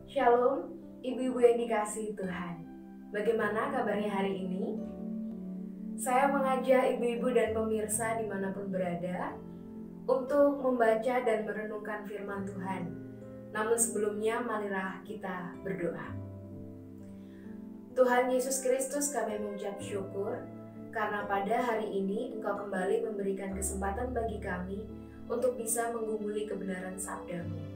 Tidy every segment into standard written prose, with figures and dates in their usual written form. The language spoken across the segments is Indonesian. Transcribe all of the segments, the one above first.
Shalom, ibu-ibu yang dikasihi Tuhan. Bagaimana kabarnya hari ini? Saya mengajak ibu-ibu dan pemirsa dimanapun berada untuk membaca dan merenungkan firman Tuhan. Namun sebelumnya, marilah kita berdoa. Tuhan Yesus Kristus, kami mengucap syukur karena pada hari ini Engkau kembali memberikan kesempatan bagi kami untuk bisa menggumuli kebenaran sabda-Mu.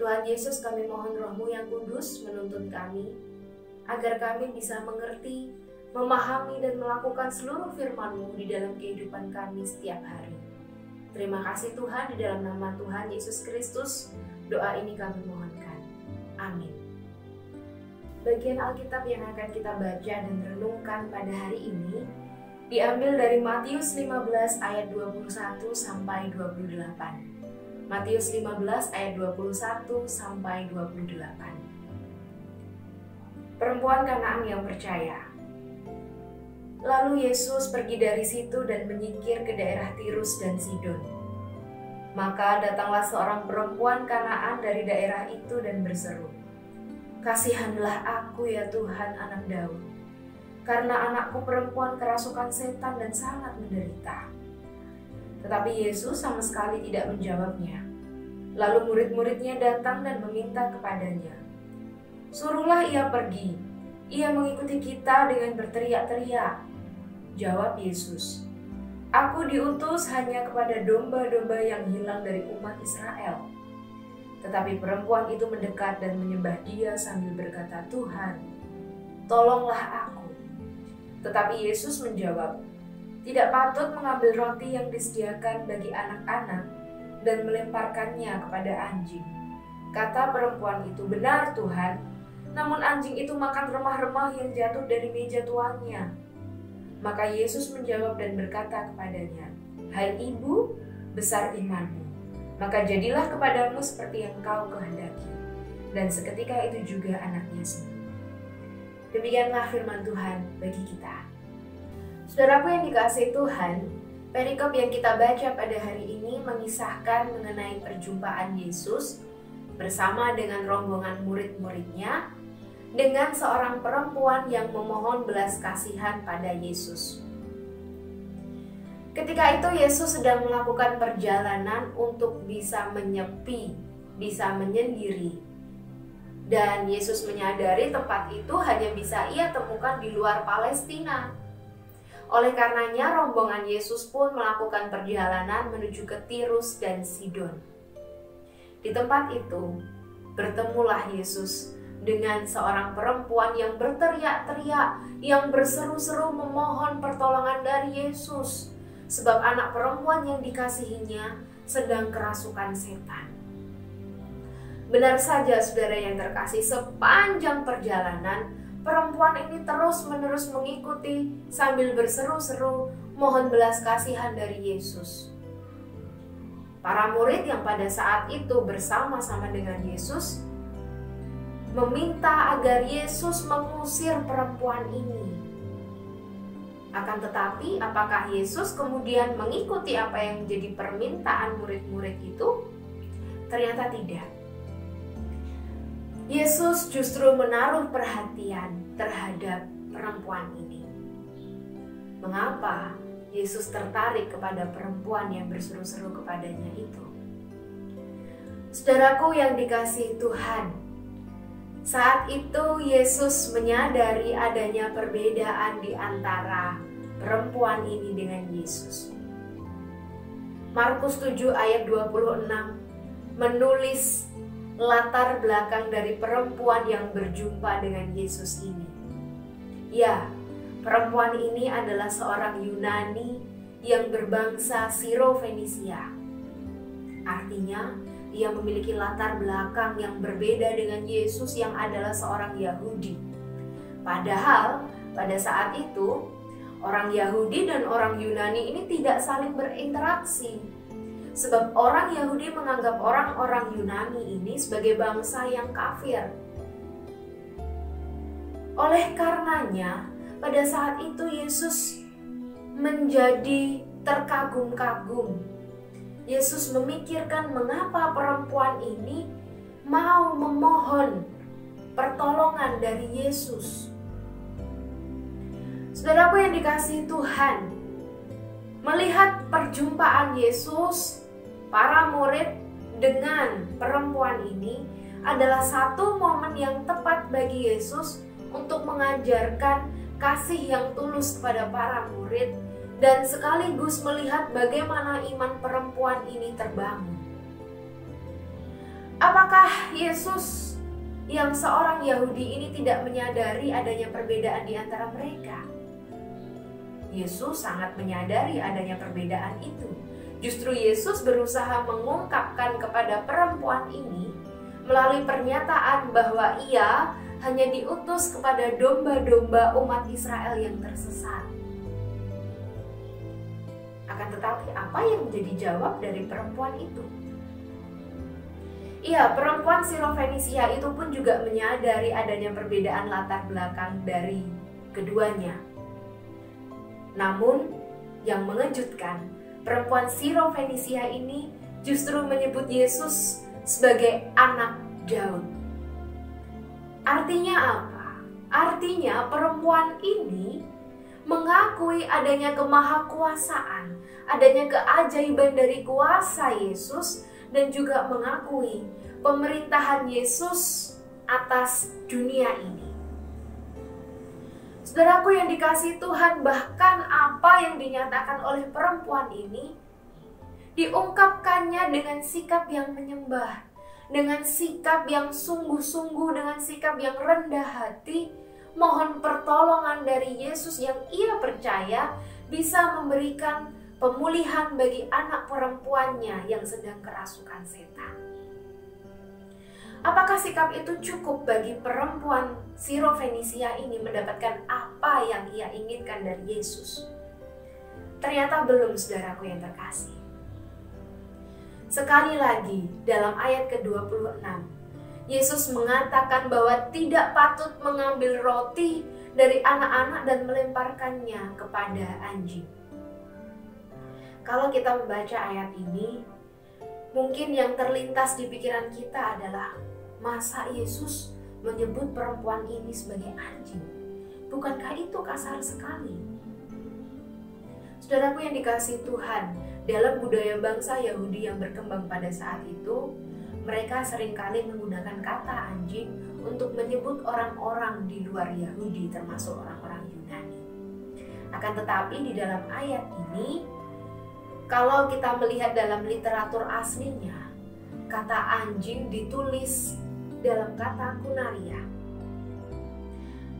Tuhan Yesus, kami mohon Roh-Mu yang kudus menuntun kami, agar kami bisa mengerti, memahami, dan melakukan seluruh firman-Mu di dalam kehidupan kami setiap hari. Terima kasih Tuhan, di dalam nama Tuhan Yesus Kristus, doa ini kami mohonkan. Amin. Bagian Alkitab yang akan kita baca dan renungkan pada hari ini diambil dari Matius 15 ayat 21 sampai 28. Matius 15 ayat 21 sampai 28. Perempuan Kanaan yang percaya. Lalu Yesus pergi dari situ dan menyingkir ke daerah Tirus dan Sidon. Maka datanglah seorang perempuan Kanaan dari daerah itu dan berseru, "Kasihanlah aku ya Tuhan, anak Daud, karena anakku perempuan kerasukan setan dan sangat menderita." Tetapi Yesus sama sekali tidak menjawabnya. Lalu murid-muridnya datang dan meminta kepadanya, "Suruhlah ia pergi, ia mengikuti kita dengan berteriak-teriak." Jawab Yesus, "Aku diutus hanya kepada domba-domba yang hilang dari umat Israel." Tetapi perempuan itu mendekat dan menyembah Dia sambil berkata, "Tuhan, tolonglah aku." Tetapi Yesus menjawab, "Tidak patut mengambil roti yang disediakan bagi anak-anak dan melemparkannya kepada anjing." Kata perempuan itu, "Benar Tuhan, namun anjing itu makan remah-remah yang jatuh dari meja tuannya." Maka Yesus menjawab dan berkata kepadanya, "Hai ibu, besar imanmu, maka jadilah kepadamu seperti yang kau kehendaki." Dan seketika itu juga anaknya sembuh. Demikianlah firman Tuhan bagi kita. Saudaraku yang dikasihi Tuhan, perikop yang kita baca pada hari ini mengisahkan mengenai perjumpaan Yesus bersama dengan rombongan murid-muridnya dengan seorang perempuan yang memohon belas kasihan pada Yesus. Ketika itu Yesus sedang melakukan perjalanan untuk bisa menyepi, bisa menyendiri. Dan Yesus menyadari tempat itu hanya bisa ia temukan di luar Palestina. Oleh karenanya rombongan Yesus pun melakukan perjalanan menuju ke Tirus dan Sidon. Di tempat itu bertemulah Yesus dengan seorang perempuan yang berteriak-teriak, yang berseru-seru memohon pertolongan dari Yesus, sebab anak perempuan yang dikasihinya sedang kerasukan setan. Benar saja saudara yang terkasih, sepanjang perjalanan perempuan ini terus-menerus mengikuti sambil berseru-seru mohon belas kasihan dari Yesus. Para murid yang pada saat itu bersama-sama dengan Yesus meminta agar Yesus mengusir perempuan ini. Akan tetapi, apakah Yesus kemudian mengikuti apa yang menjadi permintaan murid-murid itu? Ternyata tidak. Yesus justru menaruh perhatian terhadap perempuan ini. Mengapa Yesus tertarik kepada perempuan yang berseru-seru kepadanya itu? Saudaraku yang dikasihi Tuhan, saat itu Yesus menyadari adanya perbedaan di antara perempuan ini dengan Yesus. Markus 7 ayat 26 menulis latar belakang dari perempuan yang berjumpa dengan Yesus ini. Ya, perempuan ini adalah seorang Yunani yang berbangsa Siro-Fenisia. Artinya, ia memiliki latar belakang yang berbeda dengan Yesus yang adalah seorang Yahudi. Padahal, pada saat itu, orang Yahudi dan orang Yunani ini tidak saling berinteraksi. Sebab orang Yahudi menganggap orang-orang Yunani ini sebagai bangsa yang kafir. Oleh karenanya, pada saat itu Yesus menjadi terkagum-kagum. Yesus memikirkan mengapa perempuan ini mau memohon pertolongan dari Yesus. Saudaraku yang dikasihi Tuhan, melihat perjumpaan Yesus, para murid dengan perempuan ini adalah satu momen yang tepat bagi Yesus untuk mengajarkan kasih yang tulus kepada para murid dan sekaligus melihat bagaimana iman perempuan ini terbangun. Apakah Yesus yang seorang Yahudi ini tidak menyadari adanya perbedaan di antara mereka? Yesus sangat menyadari adanya perbedaan itu. Justru Yesus berusaha mengungkapkan kepada perempuan ini melalui pernyataan bahwa ia hanya diutus kepada domba-domba umat Israel yang tersesat. Akan tetapi apa yang menjadi jawab dari perempuan itu? Iya, perempuan Sirofenisia itu pun juga menyadari adanya perbedaan latar belakang dari keduanya. Namun, yang mengejutkan, perempuan Sirofenisia ini justru menyebut Yesus sebagai anak Daud. Artinya apa? Artinya perempuan ini mengakui adanya kemahakuasaan, adanya keajaiban dari kuasa Yesus, dan juga mengakui pemerintahan Yesus atas dunia ini. Saudaraku yang dikasihi Tuhan, bahkan apa yang dinyatakan oleh perempuan ini diungkapkannya dengan sikap yang menyembah, dengan sikap yang sungguh-sungguh, dengan sikap yang rendah hati, mohon pertolongan dari Yesus yang ia percaya bisa memberikan pemulihan bagi anak perempuannya yang sedang kerasukan setan. Apakah sikap itu cukup bagi perempuan Sirofenisia ini mendapatkan apa yang ia inginkan dari Yesus? Ternyata belum, saudaraku yang terkasih. Sekali lagi dalam ayat ke-26, Yesus mengatakan bahwa tidak patut mengambil roti dari anak-anak dan melemparkannya kepada anjing. Kalau kita membaca ayat ini, mungkin yang terlintas di pikiran kita adalah, masa Yesus menyebut perempuan ini sebagai anjing? Bukankah itu kasar sekali? Saudaraku yang dikasihi Tuhan, dalam budaya bangsa Yahudi yang berkembang pada saat itu, mereka seringkali menggunakan kata anjing untuk menyebut orang-orang di luar Yahudi, termasuk orang-orang Yunani. Akan tetapi di dalam ayat ini, kalau kita melihat dalam literatur aslinya, kata anjing ditulis dalam kata kunaria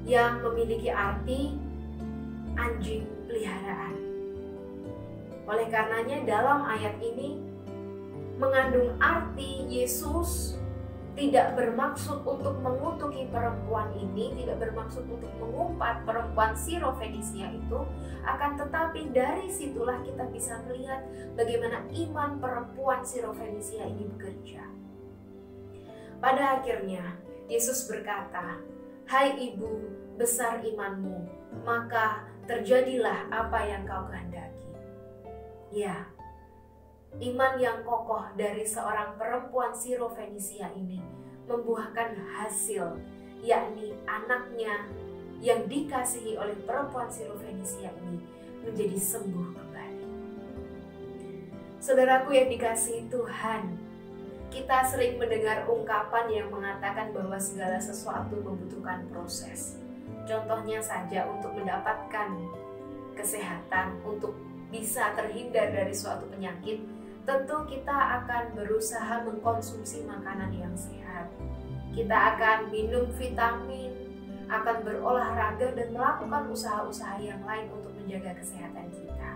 yang memiliki arti anjing peliharaan. Oleh karenanya dalam ayat ini mengandung arti Yesus tidak bermaksud untuk mengutuki perempuan ini, tidak bermaksud untuk mengumpat perempuan Sirofenisia itu, akan tetapi dari situlah kita bisa melihat bagaimana iman perempuan Sirofenisia ini bekerja. Pada akhirnya Yesus berkata, "Hai ibu, besar imanmu, maka terjadilah apa yang kau kehendaki." Ya, iman yang kokoh dari seorang perempuan Sirofenisia ini membuahkan hasil, yakni anaknya yang dikasihi oleh perempuan Sirofenisia ini menjadi sembuh kembali. Saudaraku yang dikasihi Tuhan, kita sering mendengar ungkapan yang mengatakan bahwa segala sesuatu membutuhkan proses. Contohnya saja untuk mendapatkan kesehatan, untuk bisa terhindar dari suatu penyakit, tentu kita akan berusaha mengkonsumsi makanan yang sehat. Kita akan minum vitamin, akan berolahraga dan melakukan usaha-usaha yang lain untuk menjaga kesehatan kita.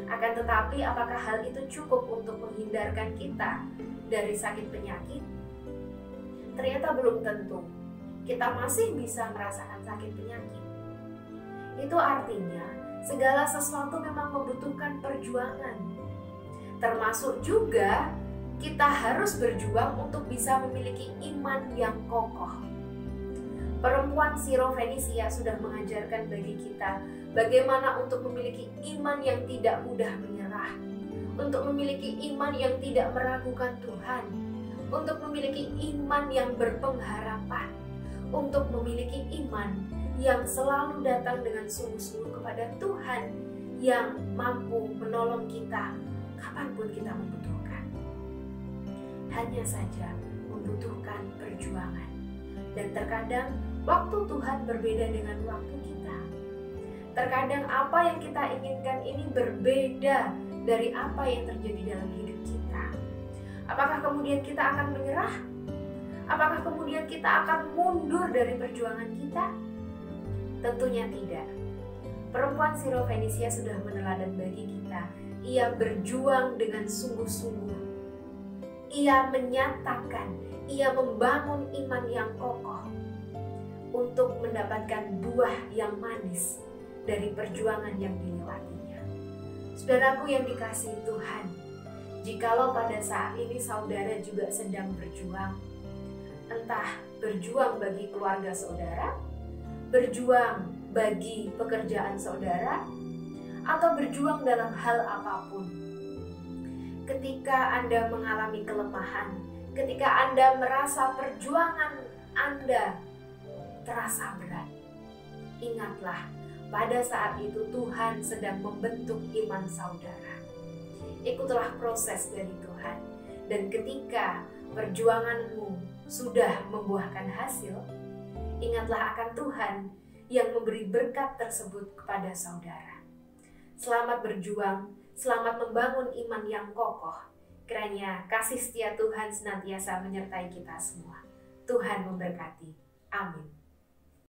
Akan tetapi apakah hal itu cukup untuk menghindarkan kita dari sakit penyakit? Ternyata belum tentu. Kita masih bisa merasakan sakit penyakit. Itu artinya segala sesuatu memang membutuhkan perjuangan. Termasuk juga kita harus berjuang untuk bisa memiliki iman yang kokoh. Perempuan Sirofenisia sudah mengajarkan bagi kita bagaimana untuk memiliki iman yang tidak mudah menyerah, untuk memiliki iman yang tidak meragukan Tuhan, untuk memiliki iman yang berpengharapan, untuk memiliki iman yang selalu datang dengan sungguh-sungguh kepada Tuhan yang mampu menolong kita kapanpun kita membutuhkan. Hanya saja membutuhkan perjuangan. Dan terkadang waktu Tuhan berbeda dengan waktu kita. Terkadang apa yang kita inginkan ini berbeda dari apa yang terjadi dalam hidup kita. Apakah kemudian kita akan menyerah? Apakah kemudian kita akan mundur dari perjuangan kita? Tentunya tidak. Perempuan Sirofenisia sudah meneladan bagi kita. Ia berjuang dengan sungguh-sungguh. Ia menyatakan, ia membangun iman yang kokoh untuk mendapatkan buah yang manis dari perjuangan yang dilewatinya. Saudaraku yang dikasihi Tuhan, jikalau pada saat ini saudara juga sedang berjuang, entah berjuang bagi keluarga saudara, berjuang bagi pekerjaan saudara, atau berjuang dalam hal apapun. Ketika Anda mengalami kelemahan, ketika Anda merasa perjuangan Anda terasa berat, ingatlah pada saat itu Tuhan sedang membentuk iman saudara. Ikutlah proses dari Tuhan, dan ketika perjuanganmu sudah membuahkan hasil, ingatlah akan Tuhan yang memberi berkat tersebut kepada saudara. Selamat berjuang, selamat membangun iman yang kokoh. Kiranya kasih setia Tuhan senantiasa menyertai kita semua. Tuhan memberkati. Amin.